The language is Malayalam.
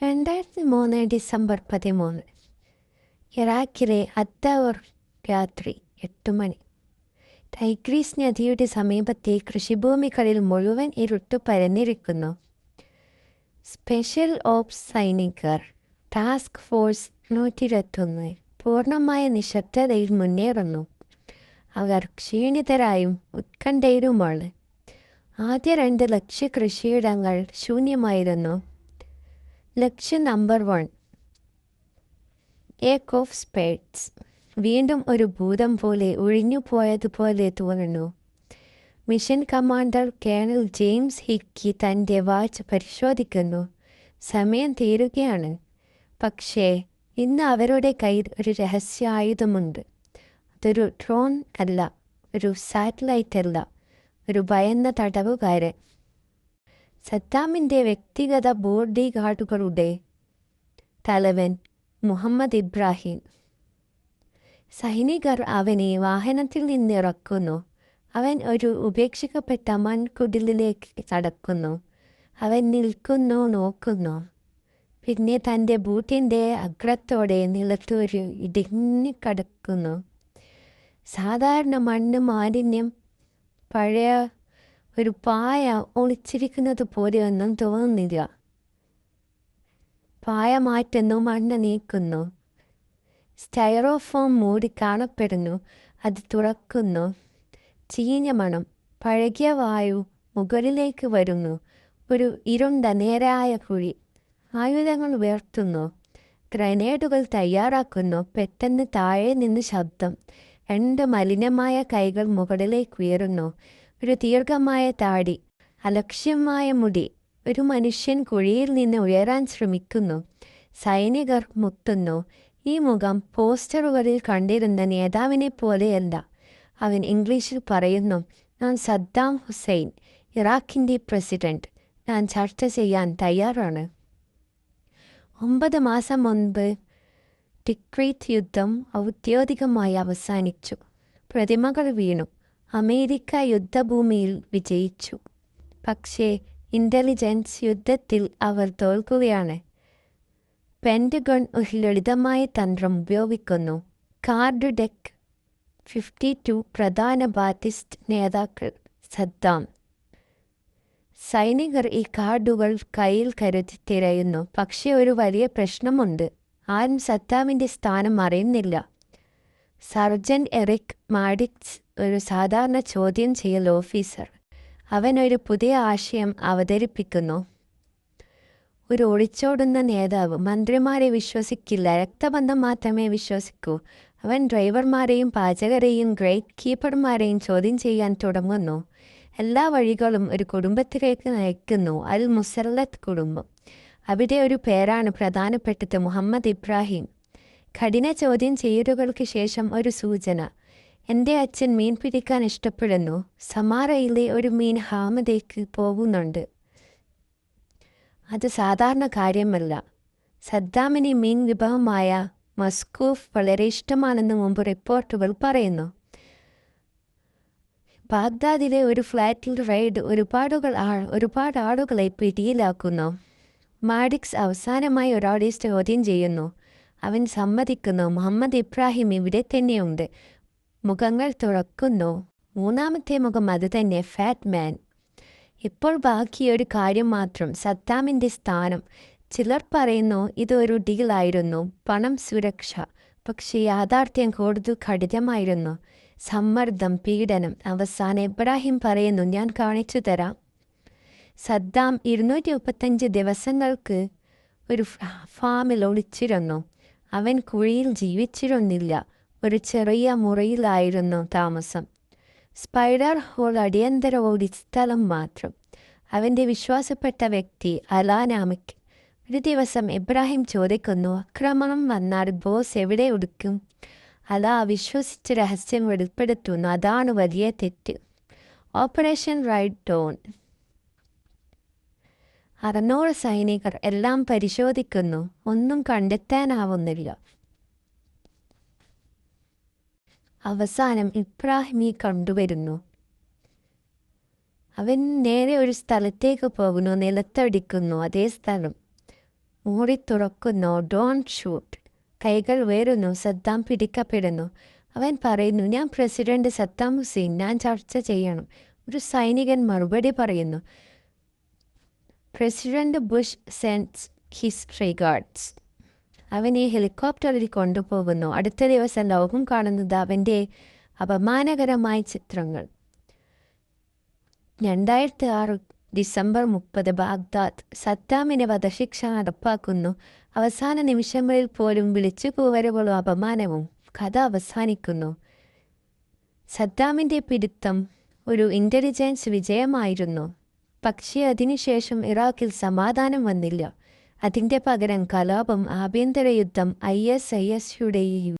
2003 ഡിസംബർ 13 ഇറാഖിലെ അത്തവർ രാത്രി 8 മണി. ടൈഗ്രീസ് നദിയുടെ സമീപത്തെ കൃഷിഭൂമികളിൽ മുഴുവൻ ഇരുട്ട് പരന്നിരിക്കുന്നു. സ്പെഷ്യൽ ഓപ്സ് സൈനികർ ടാസ്ക് ഫോഴ്സ് 121 പൂർണ്ണമായ നിശബ്ദതയിൽ മുന്നേറുന്നു. അവർ ക്ഷീണിതരായും ഉത്കണ്ഠയിലുമാണ്. ആദ്യ 2 ലക്ഷ്യ കൃഷിയിടങ്ങൾ ശൂന്യമായിരുന്നു. ലക്ഷ്യം നമ്പർ 1 ഏക്ക് ഓഫ് സ്പേഡ്സ് വീണ്ടും ഒരു ഭൂതം പോലെ ഒഴിഞ്ഞുപോയതുപോലെ തോന്നുന്നു. Mission commander colonel James hiki തൻ്റെ വാച്ച് പരിശോധിക്കുന്നു. സമയം തീരുകയാണ്. പക്ഷേ ഇന്ന് അവരുടെ കയ്യിൽ ഒരു രഹസ്യ ആയുധമുണ്ട്. അതൊരു ഡ്രോൺ അല്ല, ഒരു സാറ്റലൈറ്റ് അല്ല, ഒരു ഭയന്ന തടവുകാരൻ. സദ്ദാമിൻ്റെ വ്യക്തിഗത ബോഡി ഗാർഡുകളുടെ തലവൻ മുഹമ്മദ് ഇബ്രാഹിം. സൈനികർ അവനെ വാഹനത്തിൽ നിന്നിറക്കുന്നു. അവൻ ഒരു ഉപേക്ഷിക്കപ്പെട്ട മൺകുടിലിലേക്ക് നടക്കുന്നു. അവൻ നിൽക്കുന്നു, നോക്കുന്നു. പിന്നെ തൻ്റെ ബൂട്ടിൻ്റെ അഗ്രത്തോടെ നിലത്തൊരു ഇടിഞ്ഞുകിടക്കുന്നു. സാധാരണ മണ്ണ് മാലിന്യം പഴയ ഒരു പായ ഒളിച്ചിരിക്കുന്നത് പോലെയൊന്നും തോന്നുന്നില്ല. പായ മാറ്റുന്നു, മണ്ണ് നീക്കുന്നു. സ്റ്റൈറോഫോം മൂടി കാണപ്പെടുന്നു. അത് തുറക്കുന്നു. ചീഞ്ഞ മണം, പഴകിയ വായു മുകളിലേക്ക് വരുന്നു. ഒരു ഇരുണ്ട നേരായ കുഴി. ആയുധങ്ങൾ ഉയർത്തുന്നു. ഗ്രനേഡുകൾ തയ്യാറാക്കുന്നു. പെട്ടെന്ന് താഴെ നിന്ന് ശബ്ദം. 2 മലിനമായ കൈകൾ മുകളിലേക്ക് ഉയരുന്നു. ഒരു ദീർഘമായ താടി, അലക്ഷ്യമായ മുടി. ഒരു മനുഷ്യൻ കുഴിയിൽ നിന്ന് ഉയരാൻ ശ്രമിക്കുന്നു. സൈനികർ മുത്തുന്നു. ഈ മുഖം പോസ്റ്ററുകളിൽ കണ്ടിരുന്ന നേതാവിനെ പോലെയല്ല. അവൻ ഇംഗ്ലീഷിൽ പറയുന്നു, ഞാൻ സദ്ദാം ഹുസൈൻ, ഇറാഖിൻ്റെ പ്രസിഡന്റ്. ഞാൻ ചർച്ച ചെയ്യാൻ തയ്യാറാണ്. 9 മാസം മുൻപ് ടിക്രീറ്റ് യുദ്ധം ഔദ്യോഗികമായി അവസാനിച്ചു. പ്രതിമകൾ വീണു. അമേരിക്ക യുദ്ധഭൂമിയിൽ വിജയിച്ചു. പക്ഷേ ഇൻ്റലിജൻസ് യുദ്ധത്തിൽ അവർ തോൽക്കുകയാണ്. പെൻറ്റഗൺ ഒരു ലളിതമായ തന്ത്രം ഉപയോഗിക്കുന്നു. കാർഡ് ഡെക്ക് 52 പ്രധാന ബാത്തിസ്റ്റ് നേതാക്കൾ സദ്ദാം. സൈനികർ ഈ കാർഡുകൾ കയ്യിൽ കരുതി തിരയുന്നു. പക്ഷേ ഒരു വലിയ പ്രശ്നമുണ്ട്. ആരും സദ്ദാമിൻ്റെ സ്ഥാനം അറിയുന്നില്ല. സർജന്റ് എറിക് മാഡിക്സ് ഒരു സാധാരണ ചോദ്യം ചെയ്യൽ ഓഫീസർ. അവൻ ഒരു പുതിയ ആശയം അവതരിപ്പിക്കുന്നു. ഒരു ഒളിച്ചോടുന്ന നേതാവ് മന്ത്രിമാരെ വിശ്വസിക്കില്ല, രക്തബന്ധം മാത്രമേ വിശ്വസിക്കൂ. അവൻ ഡ്രൈവർമാരെയും പാചകരെയും ഗ്രേറ്റ് കീപ്പർമാരെയും ചോദ്യം ചെയ്യാൻ തുടങ്ങുന്നു. എല്ലാ വഴികളും ഒരു കുടുംബത്തിലേക്ക് നയിക്കുന്നു, അൽ മുസല്ലത്ത് കുടുംബം. അവിടെ ഒരു പേരാണ് പ്രധാനപ്പെട്ടത്, മുഹമ്മദ് ഇബ്രാഹിം. കഠിന ചോദ്യം ചെയ്യലുകൾക്ക് ശേഷം ഒരു സൂചന. എൻ്റെ അച്ഛൻ മീൻ പിടിക്കാൻ ഇഷ്ടപ്പെടുന്നു. സമാറയിലെ ഒരു മീൻ ഹാമതേക്ക് പോകുന്നുണ്ട്. അത് സാധാരണ കാര്യമല്ല. സദ്ദാമിന് മീൻ വിഭവമായ മസ്കൂഫ് വളരെ ഇഷ്ടമാണെന്ന് മുമ്പ് റിപ്പോർട്ടുകൾ പറയുന്നു. ബാഗ്ദാദിലെ ഒരു ഫ്ലാറ്റിൽ റെയ്ഡ് ഒരുപാട് ആളുകളെ പിടിയിലാക്കുന്നു. മാഡിക്സ് അവസാനമായി ഒരാളെ ചോദ്യം ചെയ്യുന്നു. അവൻ സമ്മതിക്കുന്നു. മുഹമ്മദ് ഇബ്രാഹിം ഇവിടെ തന്നെയുണ്ട്. മുഖങ്ങൾ തുറക്കുന്നു. 3ാമത്തെ മുഖം അത് തന്നെ, ഫാറ്റ് മാൻ. ഇപ്പോൾ ബാക്കിയൊരു കാര്യം മാത്രം, സദ്ദാമിൻ്റെ സ്ഥാനം. ചിലർ പറയുന്നു ഇതൊരു ഡീലായിരുന്നു, പണം, സുരക്ഷ. പക്ഷേ യാഥാർത്ഥ്യം കൂടുതൽ കഠിനമായിരുന്നു. സമ്മർദ്ദം, പീഡനം. അവസാനം ഇബ്രാഹിം പറയുന്നു, ഞാൻ കാണിച്ചു തരാം. സദ്ദാം 235 ദിവസങ്ങൾക്ക് ഒരു ഫാമിൽ ഒളിച്ചിരുന്നു. അവൻ കുഴിയിൽ ജീവിച്ചിരുന്നില്ല. ഒരു ചെറിയ മുറിയിലായിരുന്നു താമസം. സ്പൈഡർ ഹോൾ അടിയന്തര സ്ഥലം മാത്രം. അവൻ്റെ വിശ്വാസപ്പെട്ട വ്യക്തി അലാനാമിക്. ഒരു ദിവസം ഇബ്രാഹിം ചോദിക്കുന്നു, ആക്രമണം വന്നാൽ ബോസ് എവിടെ ഒടുക്കും? അല വിശ്വസിച്ച് രഹസ്യം വെളിപ്പെടുത്തുന്നു. അതാണ് വലിയ തെറ്റ്. Operation right Don. 600 സൈനികർ എല്ലാം പരിശോധിക്കുന്നു. ഒന്നും കണ്ടെത്താനാവുന്നില്ല. അവസാനം ഇബ്രാഹിമി കണ്ടുവരുന്നു. അവൻ നേരെ ഒരു സ്ഥലത്തേക്ക് പോകുന്നു. നിലത്തടിക്കുന്നു. അതേ സ്ഥലം. മൂടി തുറക്കുന്നു. Don't shoot. കൈകൾ ഉയരുന്നു. സദ്ദാം പിടിക്കപ്പെടുന്നു. അവൻ പറയുന്നു, ഞാൻ പ്രസിഡന്റ് സദ്ദാം ഹുസൈൻ, ഞാൻ ചർച്ച ചെയ്യണം. ഒരു സൈനികൻ മറുപടി പറയുന്നു, പ്രസിഡന്റ് ബുഷ് സെൻഡ്സ് ഹിസ് റിഗാർഡ്സ്. അവനെ ഹെലികോപ്റ്ററിൽ കൊണ്ടുപോകുന്നു. അടുത്ത ദിവസം ലോകം കാണുന്നത് അവൻ്റെ അപമാനകരമായ ചിത്രങ്ങൾ. 2006 ഡിസംബർ 30 ബാഗ്ദാദ്. സദ്ദാമിനെ വധശിക്ഷ നടപ്പാക്കുന്നു. അവസാന നിമിഷങ്ങളിൽ പോലും വിളിച്ചു പോവരവുകളും അപമാനവും. കഥ അവസാനിക്കുന്നു. സദ്ദാമിൻ്റെ പിടുത്തം ഒരു ഇൻ്റലിജൻസ് വിജയമായിരുന്നു. പക്ഷേ അതിനുശേഷം ഇറാഖിൽ സമാധാനം വന്നില്ല. അതിൻ്റെ പകരം കലാപം, ആഭ്യന്തര യുദ്ധം, ISIS-യുടെ